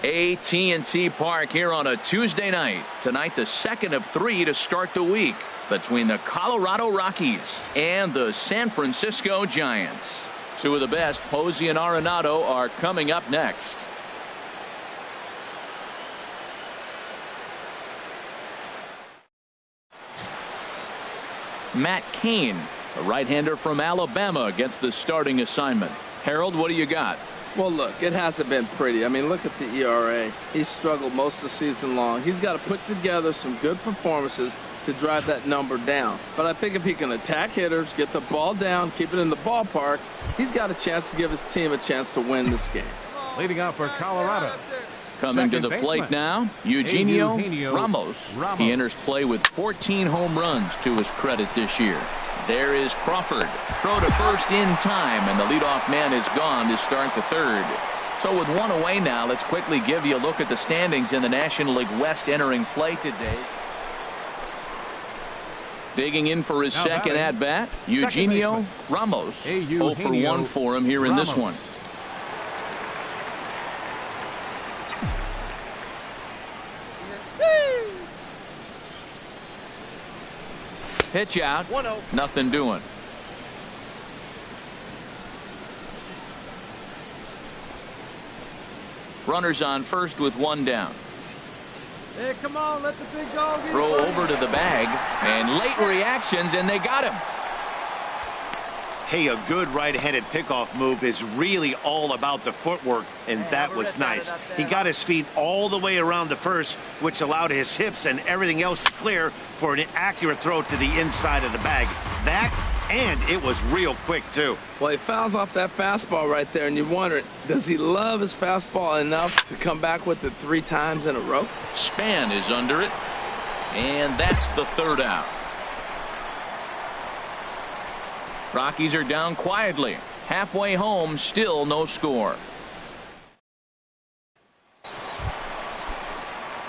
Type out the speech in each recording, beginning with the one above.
AT&T Park here on a Tuesday night. Tonight, the second of 3 to start the week between the Colorado Rockies and the San Francisco Giants. Two of the best, Posey and Arenado, are coming up next. Matt Cain, a right-hander from Alabama, gets the starting assignment. Harold, what do you got? Well, look, it hasn't been pretty. I mean, look at the ERA. He's struggled most of the season long. He's got to put together some good performances to drive that number down. But I think if he can attack hitters, get the ball down, keep it in the ballpark, he's got a chance to give his team a chance to win this game. Leading off for Colorado. Coming to the plate now, Eugenio Ramos. He enters play with 14 home runs to his credit this year. There is Crawford. Throw to first in time, and the leadoff man is gone to start the third. So with one away now, let's quickly give you a look at the standings in the National League West entering play today. Digging in for his second at-bat, Eugenio Ramos. 0 for 1 for him here in this one. Pitch out. 1-0. Nothing doing. Runners on first with one down. Hey, come on, let the big dog get Throw over to the bag, and late reactions, and they got him. Hey, a good right-handed pickoff move is really all about the footwork, and that was nice. He got his feet all the way around the first, which allowed his hips and everything else to clear for an accurate throw to the inside of the bag. That, and it was real quick, too. Well, he fouls off that fastball right there, and you wonder, does he love his fastball enough to come back with it 3 times in a row? Span is under it, and that's the third out. Rockies are down quietly. Halfway home, still no score.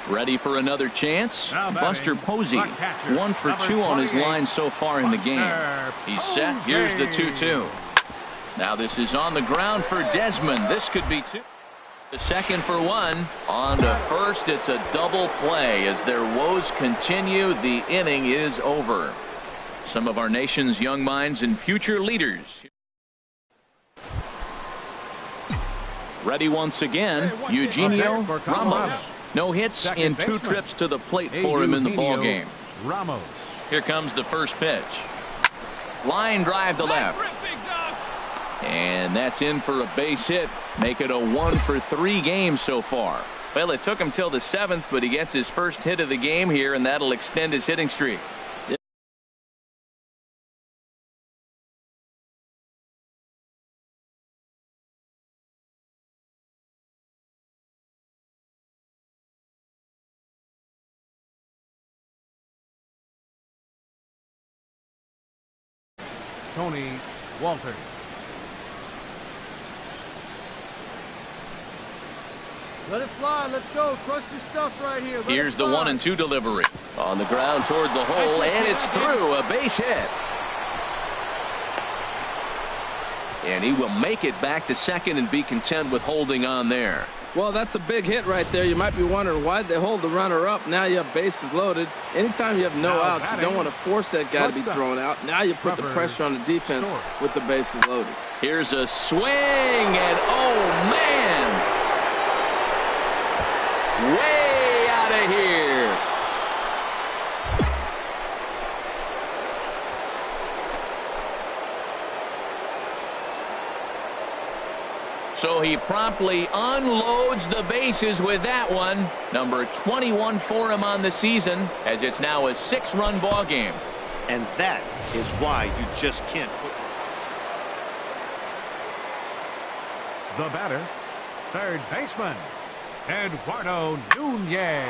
Ready for another chance? Buster Posey, 1 for 2 on his line so far in the game. He's set. Here's the 2-2. Now this is on the ground for Desmond. This could be 2. The second for 1. On to first. It's a double play as their woes continue. The inning is over. Some of our nation's young minds and future leaders. Ready once again, Eugenio Ramos. No hits in 2 trips to the plate for him in the ball game. Ramos. Here comes the first pitch. Line drive to left. And that's in for a base hit. Make it a 1 for 3 game so far. Well, it took him till the 7th, but he gets his first hit of the game here, and that'll extend his hitting streak. Tony Walter. Let it fly. Let's go. Trust your stuff right here. Here's the 1-2 delivery. On the ground toward the hole, and it's through. A base hit. And he will make it back to second and be content with holding on there. Well, that's a big hit right there. You might be wondering why they hold the runner up. Now you have bases loaded. Anytime you have no outs, you don't want to force that guy to be thrown out. Now you put the pressure on the defense with the bases loaded. Here's a swing, and oh, man. Way out of here. So he promptly unloads the bases with that one. Number 21 for him on the season, as it's now a 6-run ball game. And that is why you just can't put. The batter, third baseman, Eduardo Nunez.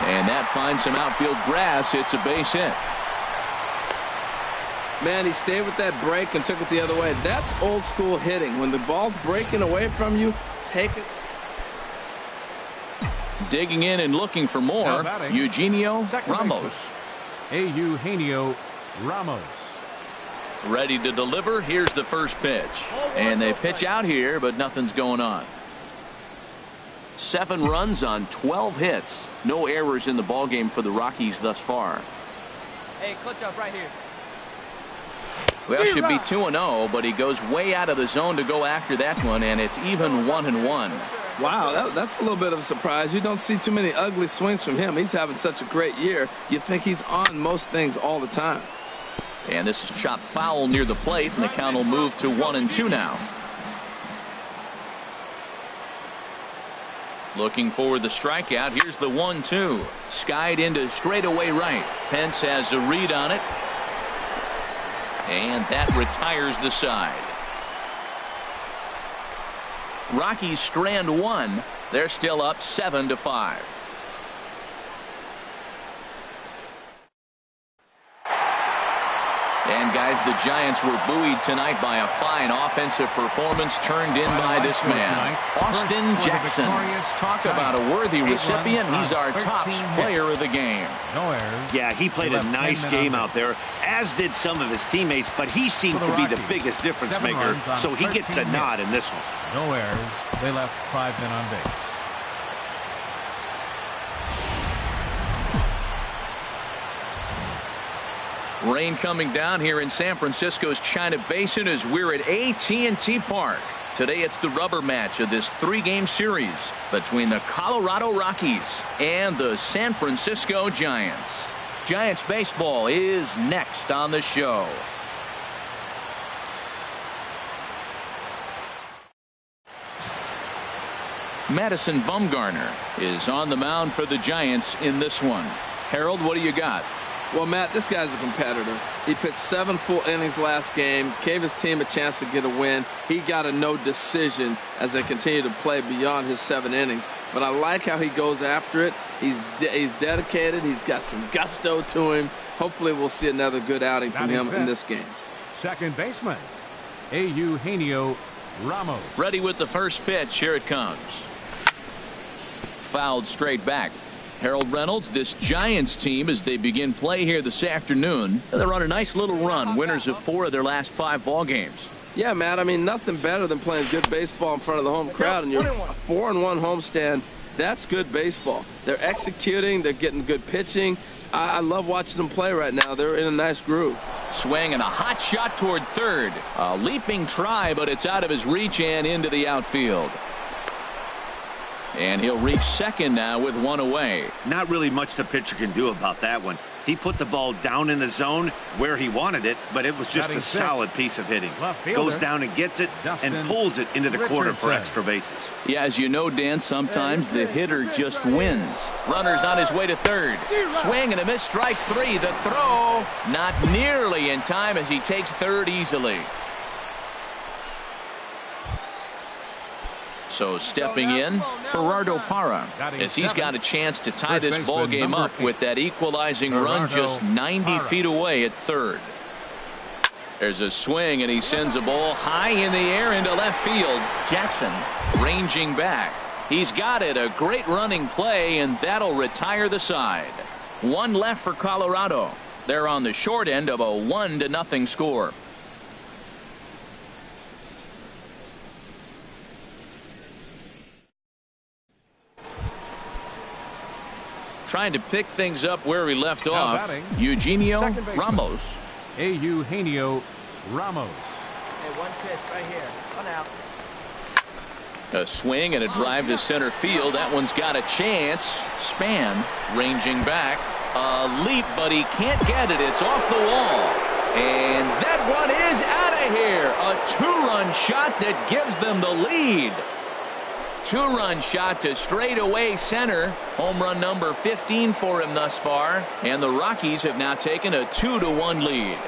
And that finds some outfield grass. It's a base hit. Man, he stayed with that break and took it the other way. That's old school hitting. When the ball's breaking away from you, take it. Digging in and looking for more, Eugenio Ramos. Eugenio Ramos. Ready to deliver. Here's the first pitch. And they pitch out here, but nothing's going on. 7 runs on 12 hits. No errors in the ballgame for the Rockies thus far. Hey, clutch up right here. Well, should be 2-0, but he goes way out of the zone to go after that one, and it's even 1-1. Wow, that's a little bit of a surprise. You don't see too many ugly swings from him. He's having such a great year. You think he's on most things all the time. And this is chopped foul near the plate, and the count will move to 1-2 now. Looking for the strikeout. Here's the 1-2. Skied into straightaway right. Pence has a read on it. And that retires the side. Rockies strand 1. They're still up 7-5. And guys, the Giants were buoyed tonight by a fine offensive performance turned in by this man, Austin Jackson. Talk about a worthy recipient. He's our top player of the game. No errors. Yeah, he played a nice game out there, as did some of his teammates, but he seemed to be the biggest difference maker, so he gets the nod in this one. No errors. They left 5 men on base. Rain coming down here in San Francisco's China Basin as we're at AT&T Park. Today it's the rubber match of this 3-game series between the Colorado Rockies and the San Francisco Giants. Giants baseball is next on the show. Madison Bumgarner is on the mound for the Giants in this one. Harold, what do you got? Well, Matt, this guy's a competitor. He pitched 7 full innings last game, gave his team a chance to get a win. He got a no decision as they continue to play beyond his 7 innings. But I like how he goes after it. He's dedicated. He's got some gusto to him. Hopefully we'll see another good outing from him in this game. Second baseman, Eugenio Ramos. Ready with the first pitch. Here it comes. Fouled straight back. Harold Reynolds, this Giants team, as they begin play here this afternoon, they're on a nice little run, winners of 4 of their last 5 ball games. Yeah, Matt, I mean, nothing better than playing good baseball in front of the home crowd, and you're a 4-1 homestand. That's good baseball. They're executing, they're getting good pitching. I love watching them play right now. They're in a nice groove. Swing and a hot shot toward third. A leaping try, but it's out of his reach and into the outfield. And he'll reach second now with 1 away. Not really much the pitcher can do about that one. He put the ball down in the zone where he wanted it, but it was just a solid piece of hitting. Goes down and gets it and pulls it into the corner for extra bases. Yeah, as you know, Dan, sometimes the hitter just wins. Runner's on his way to third. Swing and a miss, strike 3. The throw not nearly in time as he takes third easily. So stepping in, Gerardo Parra, as he's got a chance to tie this ball game up with that equalizing run just 90 feet away at third. There's a swing, and he sends a ball high in the air into left field. Jackson ranging back. He's got it. A great running play, and that'll retire the side. 1 left for Colorado. They're on the short end of a 1-0 score. Trying to pick things up where we left off. Eugenio Ramos. Eugenio Ramos. Hey, 1 pitch right here. 1 out. A swing and a drive to center field. That one's got a chance. Span ranging back. A leap, but he can't get it. It's off the wall. And that one is out of here. A 2-run shot that gives them the lead. 2-run shot to straightaway center. Home run number 15 for him thus far. And the Rockies have now taken a 2-1 lead.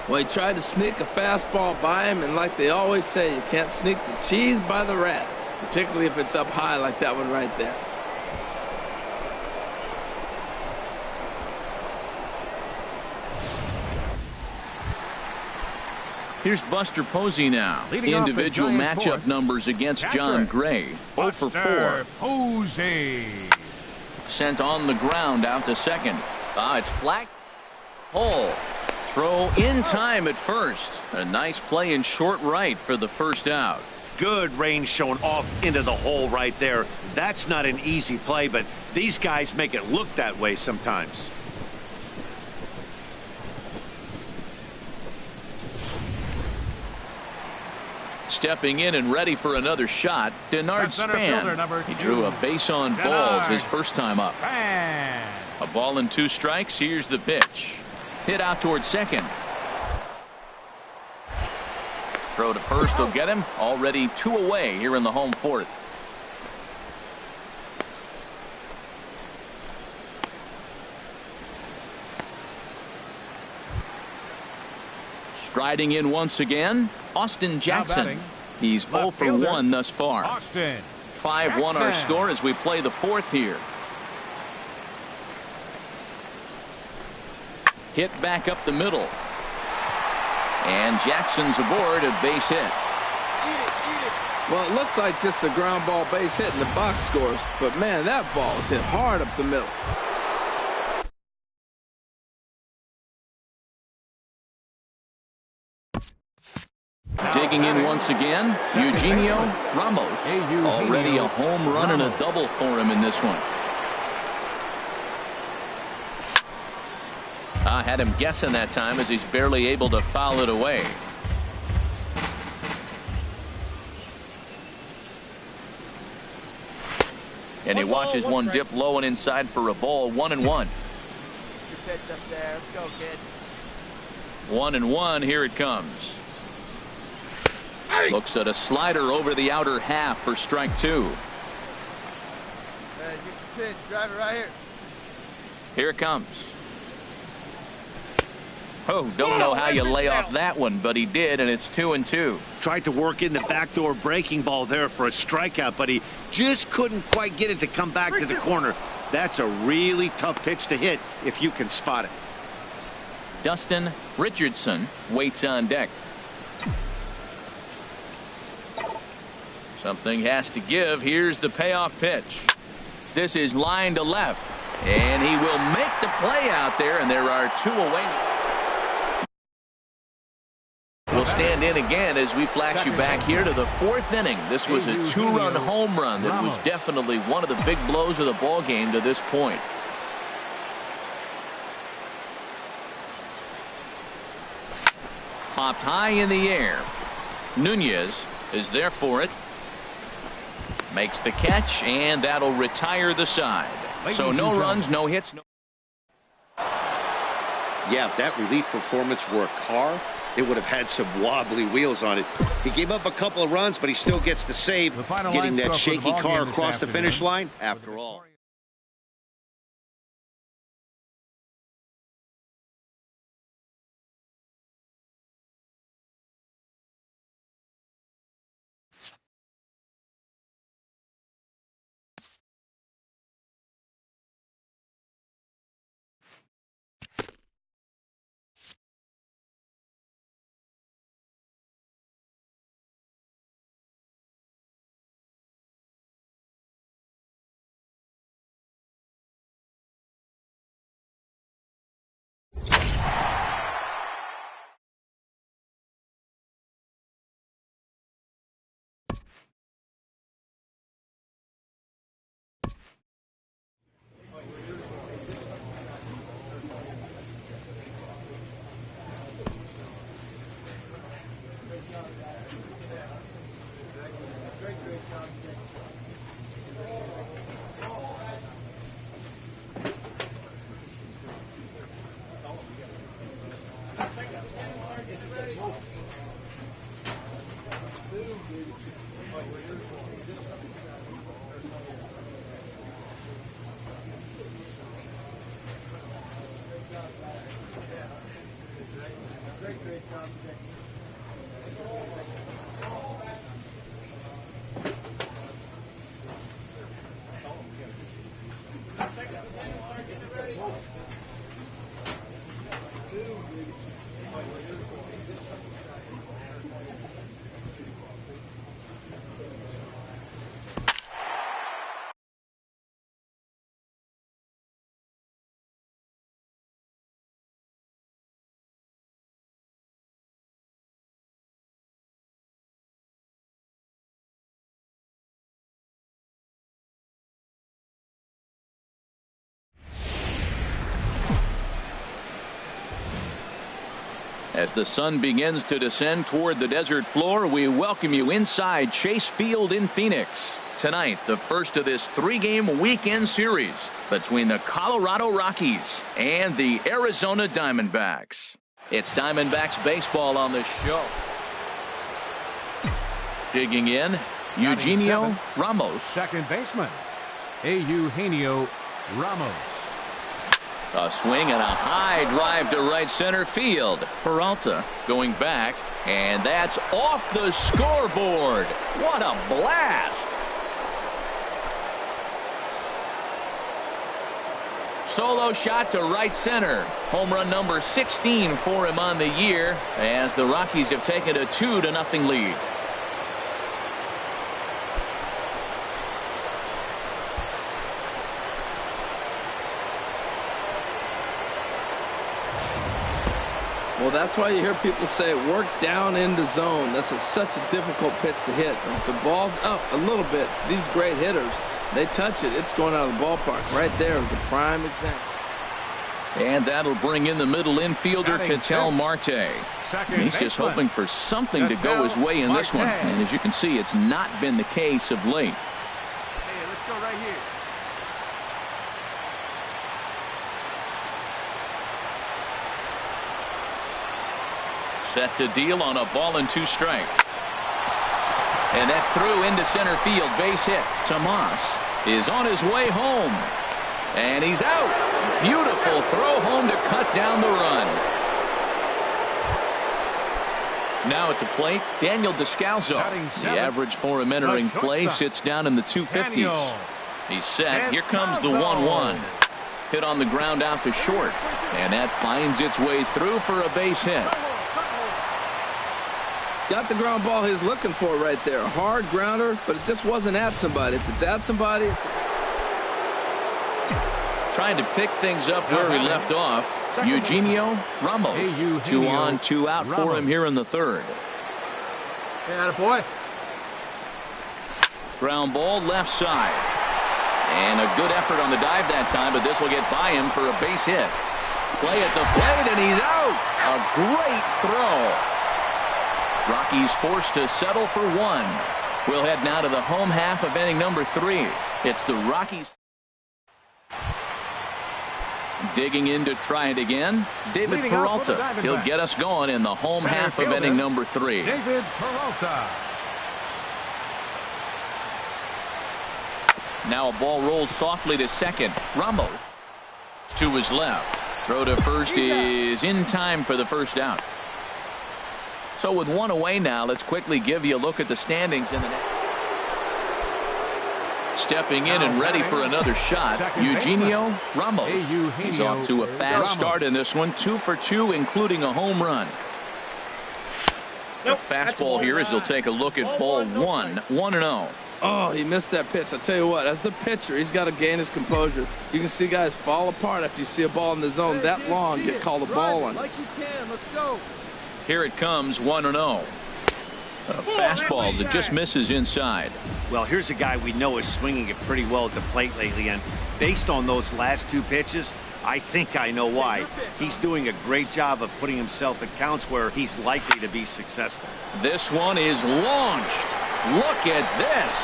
Well, he tried to sneak a fastball by him, and like they always say, you can't sneak the cheese by the rat, particularly if it's up high like that one right there. Here's Buster Posey now. Individual matchup numbers against John Gray. 0 for 4. Posey. Sent on the ground out to second. It's flat. Hole. throw in time at first. A nice play in short right for the first out. Good range shown off into the hole right there. That's not an easy play, but these guys make it look that way sometimes. Stepping in and ready for another shot, Denard Span. He drew a base on balls his first time up. A ball and 2 strikes. Here's the pitch. Hit out towards second. Throw to first will get him. Already 2 away here in the home fourth. Striding in once again, Austin Jackson. He's 0 for 1 thus far. 5-1 our score as we play the fourth here. Hit back up the middle. And Jackson's aboard, a base hit. Well, it looks like just a ground ball base hit in the box scores, but man, that ball is hit hard up the middle. Digging in once again, Eugenio Ramos. Already a home run and a double for him in this one. I had him guessing that time as he's barely able to foul it away. And he watches one dip low and inside for a ball. 1-1. Your pitch up there. Let's go, kid. 1-1. Here it comes. Looks at a slider over the outer half for strike 2. Get your pitch. Drive it right here. Here it comes. Oh, don't know how you lay off that one, but he did, and it's 2-2. Tried to work in the backdoor breaking ball there for a strikeout, but he just couldn't quite get it to come back to the corner. That's a really tough pitch to hit if you can spot it. Dustin Richardson waits on deck. Something has to give. Here's the payoff pitch. This is line to left, and he will make the play out there, and there are 2 away. We'll stand in again as we flash you back here to the 4th inning. This was a 2-run home run that was definitely one of the big blows of the ball game to this point. Popped high in the air. Nunez is there for it. Makes the catch, and that'll retire the side. So no runs, no hits. Yeah, if that relief performance were a car, it would have had some wobbly wheels on it. He gave up a couple of runs, but he still gets the save, getting that shaky car across the finish line after all. As the sun begins to descend toward the desert floor, we welcome you inside Chase Field in Phoenix. Tonight, the first of this 3-game weekend series between the Colorado Rockies and the Arizona Diamondbacks. It's Diamondbacks baseball on the show. Digging in, Eugenio Ramos. Second baseman, Eugenio Ramos. A swing and a high drive to right center field. Peralta going back, and that's off the scoreboard. What a blast! Solo shot to right center. Home run number 16 for him on the year, as the Rockies have taken a 2-0 lead. Well, that's why you hear people say work down in the zone. That's such a difficult pitch to hit. If the ball's up a little bit, these great hitters, they touch it, it's going out of the ballpark. Right there is a prime example. And that'll bring in the middle infielder, Ketel Marte. He's just hoping for something to go his way in this one. And as you can see, it's not been the case of late. Hey, let's go right here. Set to deal on a ball and 2 strikes. And that's through into center field. Base hit. Tomas is on his way home. And he's out. Beautiful throw home to cut down the run. Now at the plate, Daniel Descalso. The average for him entering play sits down in the 250s. He's set. Here comes the 1-1. Hit on the ground out to short. And that finds its way through for a base hit. Got the ground ball he's looking for right there. A hard grounder, but it just wasn't at somebody. If it's at somebody, it's... Trying to pick things up where we left off. Eugenio Ramos. 2 on, 2 out for him here in the 3rd. Hey, attaboy. Ground ball left side. And a good effort on the dive that time, but this will get by him for a base hit. Play at the plate, and he's out. A great throw. Rockies forced to settle for 1. We'll head now to the home half of inning number 3. It's the Rockies. Digging in to try it again, David Peralta. He'll get us going in the home half of inning number 3. David Peralta. Now a ball rolls softly to second. Ramos to his left. Throw to first is in time for the first out. So with 1 away now, let's quickly give you a look at the standings in the net. Stepping in and ready for another shot, Eugenio Ramos. He's off to a fast start in this one, 2 for 2, including a home run. The fastball here as they'll take a look at ball 1, 1-0. Oh, he missed that pitch. I tell you what, as the pitcher, he's got to gain his composure. You can see guys fall apart after you see a ball in the zone that long, get called a ball on. Like you can. Let's go. Here it comes, 1-0. A fastball that just misses inside. Well, here's a guy we know is swinging it pretty well at the plate lately, and based on those last 2 pitches, I think I know why. He's doing a great job of putting himself at counts where he's likely to be successful. This one is launched. Look at this.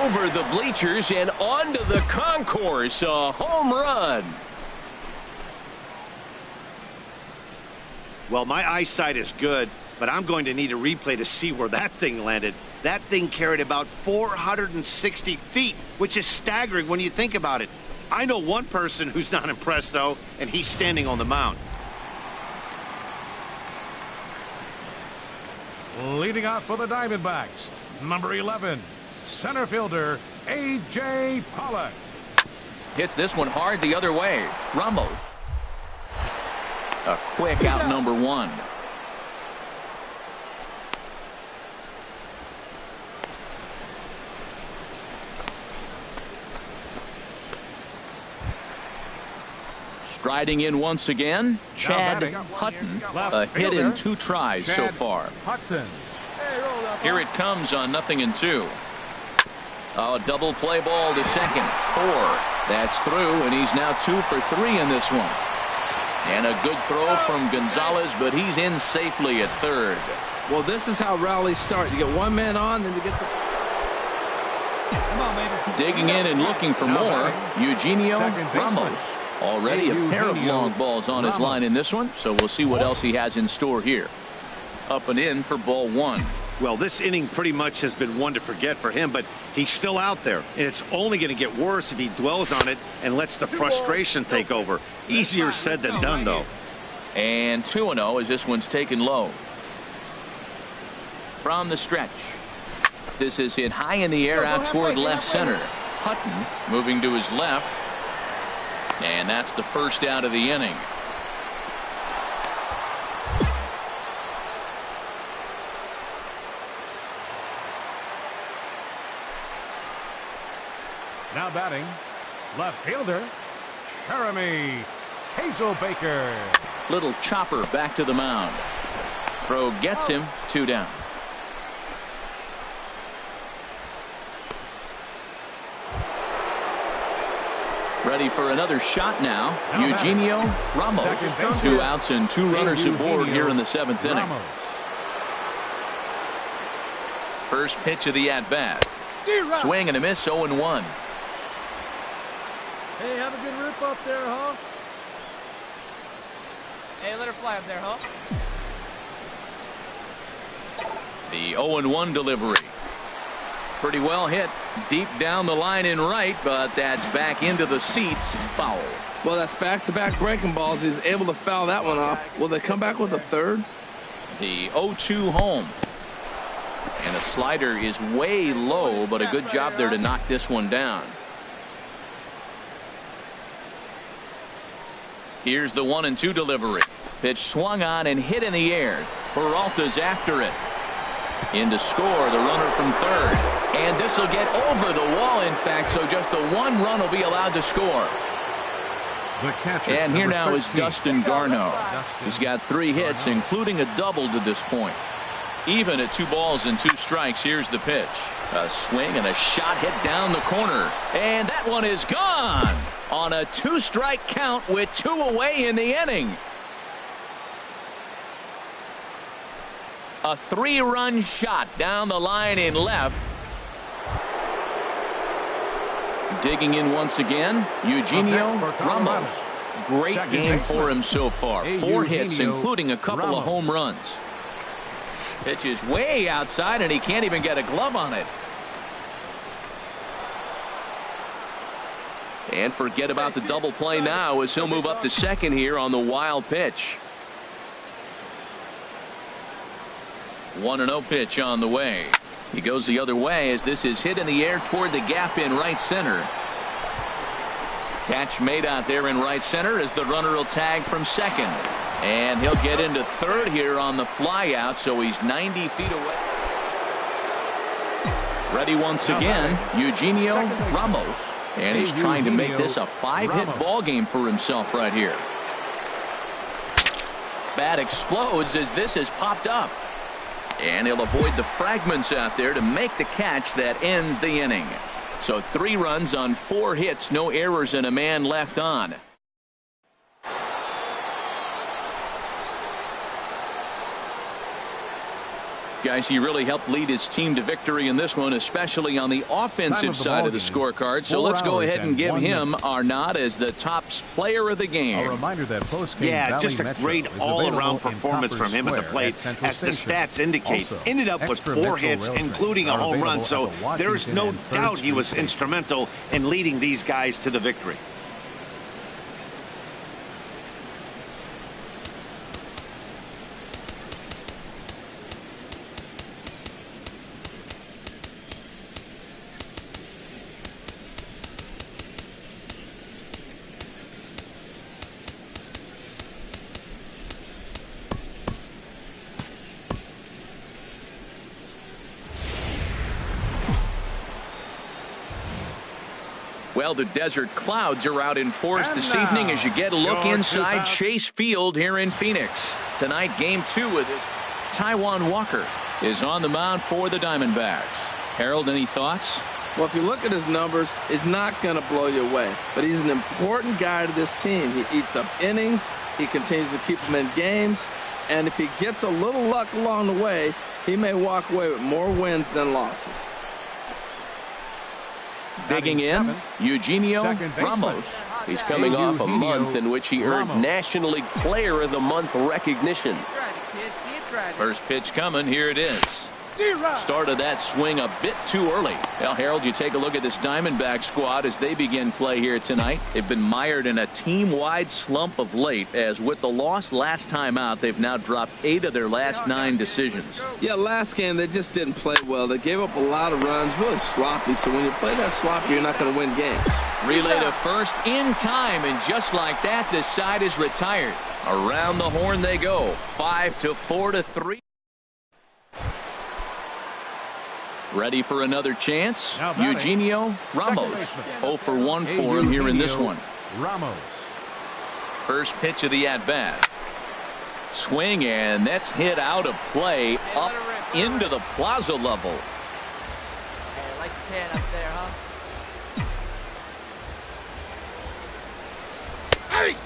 Over the bleachers and onto the concourse. A home run. Well, my eyesight is good, but I'm going to need a replay to see where that thing landed. That thing carried about 460 feet, which is staggering when you think about it. I know one person who's not impressed, though, and he's standing on the mound. Leading off for the Diamondbacks, number 11, center fielder A.J. Pollock. Hits this one hard the other way. Ramos. A quick out number 1. Striding in once again, Chad Hutton. A hit in 2 tries so far. Hudson. Here it comes on 0-2. A double play ball to second. 4. That's through, and he's now 2 for 3 in this one. And a good throw from Gonzalez, but he's in safely at third. Well, this is how rallies start. You get one man on, then you get the... Come on, baby. Digging in and looking for more, Eugenio Ramos. Already a pair of long balls on his line in this one, so we'll see what else he has in store here. Up and in for ball one. Well, this inning pretty much has been one to forget for him, but he's still out there. And it's only going to get worse if he dwells on it and lets the frustration take over. Easier said than done, though. And 2-0 as this one's taken low. From the stretch. This is hit high in the air out toward left center. Hutton moving to his left. And that's the first out of the inning. Now batting, left fielder, Jeremy Hazelbaker. Little chopper back to the mound. Throw gets him, 2 down. Ready for another shot now. Eugenio Ramos. 2 outs and 2 runners aboard here in the 7th inning. First pitch of the at-bat. Swing and a miss, 0-1. Hey, have a good rip up there, huh? Hey, let her fly up there, huh? The 0-1 delivery. Pretty well hit deep down the line in right, but that's back into the seats. Foul. Well, that's back-to-back breaking balls. He's able to foul that one off. Will they come back with a third? The 0-2 home. And the slider is way low, but a good job there to knock this one down. Here's the 1-2 delivery. Pitch swung on and hit in the air. Peralta's after it. In to score, the runner from third. And this will get over the wall, in fact, so just the 1 run will be allowed to score. And here now is Dustin Garneau. He's got 3 hits, including a double to this point. Even at 2 balls and 2 strikes, here's the pitch. A swing and a shot hit down the corner. And that one is gone on a 2-strike count with 2 away in the inning. A 3-run shot down the line in left. Digging in once again, Eugenio Ramos. Great game for him so far. 4 hits, including a couple of home runs. Pitch is way outside, and he can't even get a glove on it. And forget about the double play now as he'll move up to second here on the wild pitch. 1-0 pitch on the way. He goes the other way as this is hit in the air toward the gap in right center. Catch made out there in right center as the runner will tag from second. And he'll get into third here on the fly out, so he's 90 feet away. Ready once again, Eugenio Ramos. And he's trying to make this a 5-hit ball game for himself right here. Bat explodes as this has popped up. And he'll avoid the fragments out there to make the catch that ends the inning. So 3 runs on 4 hits, no errors, and a man left on. Guys, he really helped lead his team to victory in this one, especially on the offensive side of the scorecard. So let's go ahead and give him our nod as the top player of the game. A reminder that post-game just a great all-around performance from him at the plate, as the stats indicate. Ended up with 4 hits, including a home run, so there's no doubt he was instrumental in leading these guys to the victory. Well, the desert clouds are out in force this evening as you get a look inside Chase Field here in Phoenix. Tonight, game 2 with this. Taijuan Walker is on the mound for the Diamondbacks. Harold, any thoughts? Well, if you look at his numbers, he's not going to blow you away. But he's an important guy to this team. He eats up innings. He continues to keep them in games. And if he gets a little luck along the way, he may walk away with more wins than losses. Digging in, Eugenio Ramos. He's coming off a month in which he earned National League Player of the Month recognition. First pitch coming. Here it is. Started that swing a bit too early. Now, Harold, you take a look at this Diamondback squad as they begin play here tonight. They've been mired in a team-wide slump of late, as with the loss last time out, they've now dropped 8 of their last 9 decisions. Yeah, last game they just didn't play well. They gave up a lot of runs, really sloppy. So when you play that sloppy, you're not going to win games. Relay to first in time, and just like that, this side is retired. Around the horn they go. 5-4 to 3. Ready for another chance. Eugenio Ramos. 0 for 1 for him here in this one. Ramos. First pitch of the at-bat. Swing, and that's hit out of play up into the plaza level. Hey, like the can up there, huh?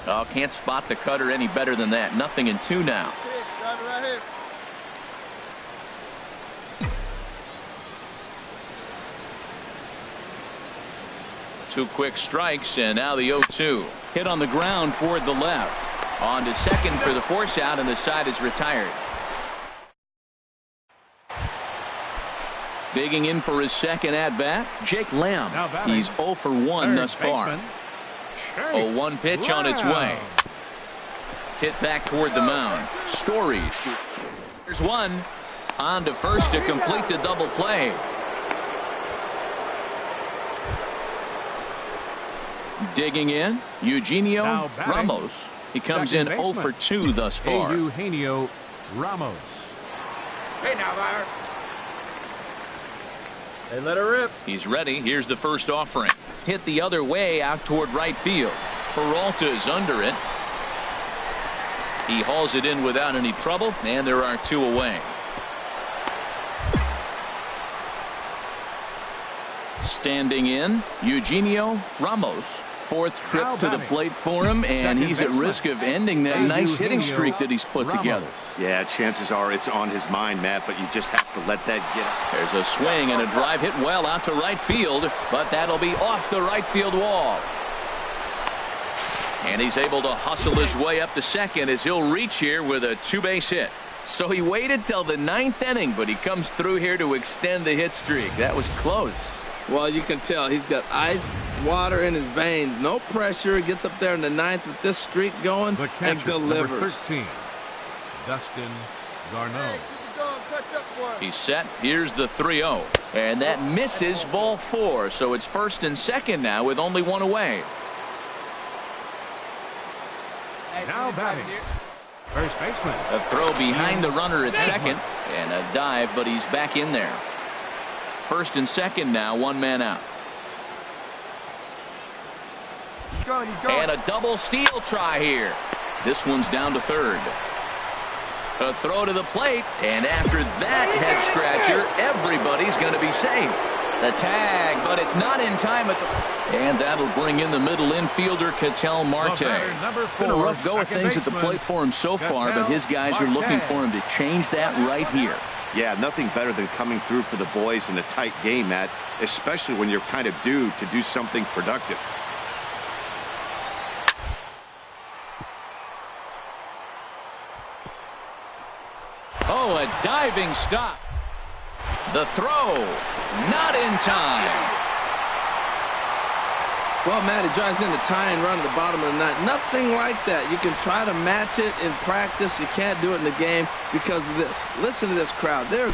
Oh, can't spot the cutter any better than that. 0-2 now. Two quick strikes, and now the 0-2. Hit on the ground toward the left. On to second for the force out, and the side is retired. Digging in for his second at-bat, Jake Lamb. He's 0 for 1 thus far. 0-1 pitch on its way. Hit back toward the mound. Stories. There's one. On to first to complete the double play. Digging in, Eugenio Ramos. He comes in 0 for 2 thus far. Eugenio Ramos. Hey now, Byron. Hey, let her rip. He's ready. Here's the first offering. Hit the other way out toward right field. Peralta's under it. He hauls it in without any trouble, and there are 2 away. Standing in, Eugenio Ramos. 4th trip to the plate for him, and he's at risk of ending that nice hitting streak that he's put together. Yeah, chances are it's on his mind, Matt, but you just have to let that get up. There's a swing and a drive hit well out to right field, but that'll be off the right field wall. And he's able to hustle his way up to second as he'll reach here with a 2-base hit. So he waited till the 9th inning, but he comes through here to extend the hit streak. That was close. Well, you can tell he's got ice water in his veins. No pressure. He gets up there in the 9th with this streak going and delivers. Number 13, Dustin Garneau. He's set. Here's the 3-0. And that misses ball 4. So it's first and second now with only 1 away. Now batting, first baseman. A throw behind the runner at second. And a dive, but he's back in there. First and second now, 1 man out. He's going, he's going. And a double steal try here. This one's down to third. A throw to the plate, and after that head scratcher, everybody's going to be safe. The tag, but it's not in time at the... And that'll bring in the middle infielder, Ketel Marte. It's been a rough go of things at the plate for him so far, but his guys are looking for him to change that right here. Yeah, nothing better than coming through for the boys in a tight game, Matt, especially when you're kind of due to do something productive. Oh, a diving stop. The throw, not in time. Well, Matt, he drives in the tying run at the bottom of the 9th. Nothing like that. You can try to match it in practice. You can't do it in the game because of this. Listen to this crowd. They're...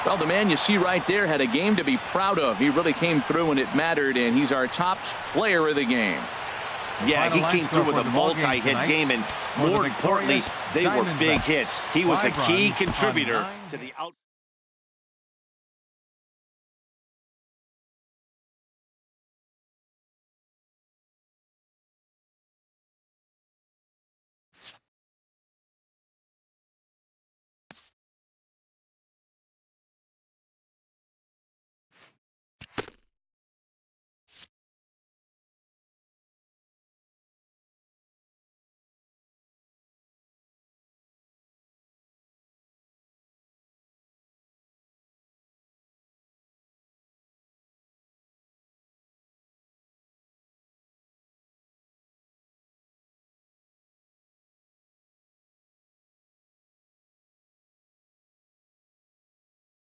Well, the man you see right there had a game to be proud of. He really came through when it mattered, and he's our top player of the game. Yeah, he came through with a multi-hit game, and more importantly, they were big hits. He was a key contributor to the out.